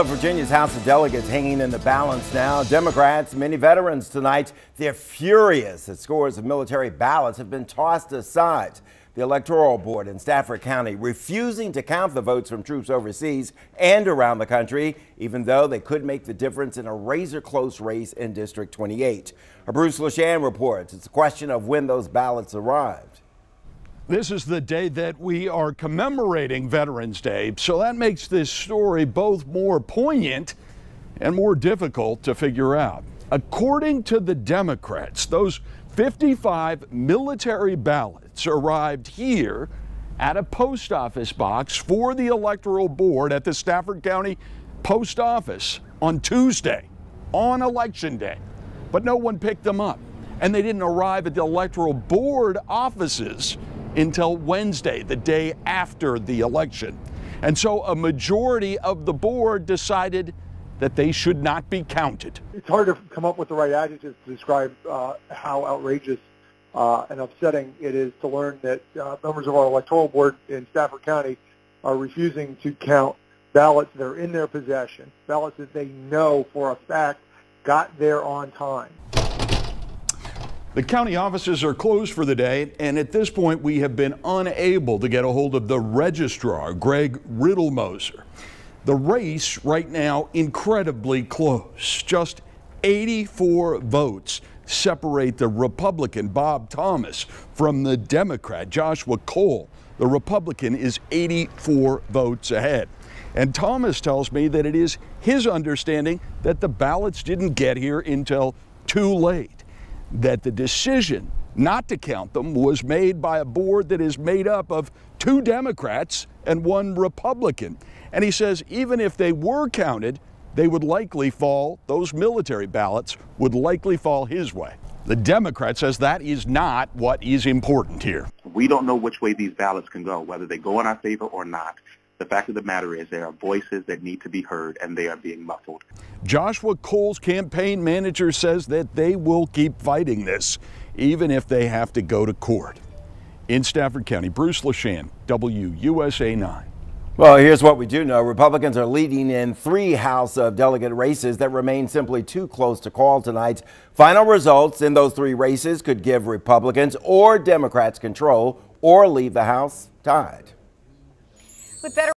Virginia's House of Delegates hanging in the balance now. Democrats, many veterans tonight, they're furious that scores of military ballots have been tossed aside. The Electoral Board in Stafford County refusing to count the votes from troops overseas and around the country, even though they could make the difference in a razor-close race in District 28. Bruce LaShan reports it's a question of when those ballots arrived. This is the day that we are commemorating Veterans Day, so that makes this story both more poignant and more difficult to figure out. According to the Democrats, those 55 military ballots arrived here at a post office box for the Electoral Board at the Stafford County Post Office on Tuesday, on Election Day, but no one picked them up, and they didn't arrive at the Electoral Board offices until Wednesday, the day after the election. And so a majority of the board decided that they should not be counted. It's hard to come up with the right adjectives to describe how outrageous and upsetting it is to learn that members of our electoral board in Stafford County are refusing to count ballots that are in their possession, ballots that they know for a fact got there on time. The county offices are closed for the day, and at this point we have been unable to get a hold of the registrar, Greg Riddlemoser. The race right now incredibly close. Just 84 votes separate the Republican Bob Thomas from the Democrat Joshua Cole. The Republican is 84 votes ahead. And Thomas tells me that it is his understanding that the ballots didn't get here until too late, that the decision not to count them was made by a board that is made up of 2 Democrats and 1 Republican. And he says even if they were counted, they would likely fall, those military ballots would likely fall his way. The Democrat says that is not what is important here. We don't know which way these ballots can go, whether they go in our favor or not. The fact of the matter is there are voices that need to be heard, and they are being muffled. Joshua Cole's campaign manager says that they will keep fighting this, even if they have to go to court. In Stafford County, Bruce LaShan, WUSA 9. Well, here's what we do know. Republicans are leading in 3 House of Delegate races that remain simply too close to call tonight. Final results in those 3 races could give Republicans or Democrats control or leave the House tied. With better